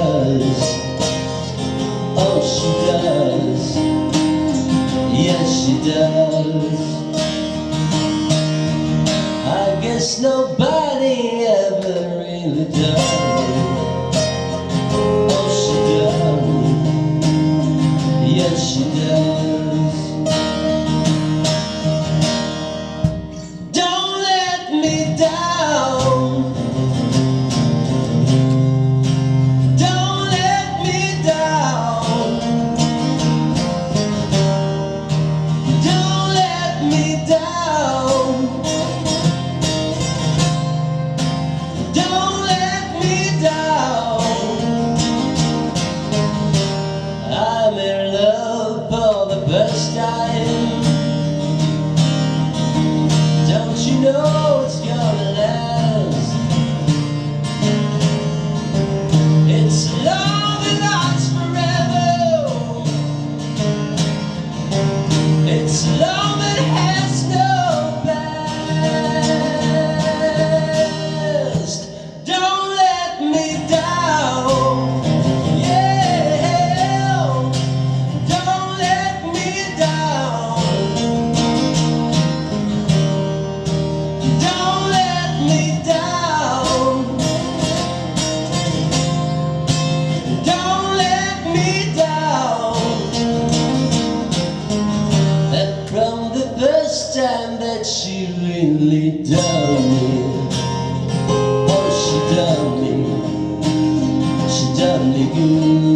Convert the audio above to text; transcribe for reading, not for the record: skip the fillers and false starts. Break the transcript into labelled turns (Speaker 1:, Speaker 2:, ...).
Speaker 1: does. Oh, she does. Yes, she does. I guess nobody ever really does. Oh, she does. Yes, she does. Don't let me down. Don't let me down. Don't let me down. Don't let me down. I'm in love for the first time. Don't you know it's gonna last? It's love that lasts forever. It's love that has no past. Don't let me down. Yeah. Don't let me down. Don't let me down. Don't let me down. And from the first time that she really done me, oh, she done me good.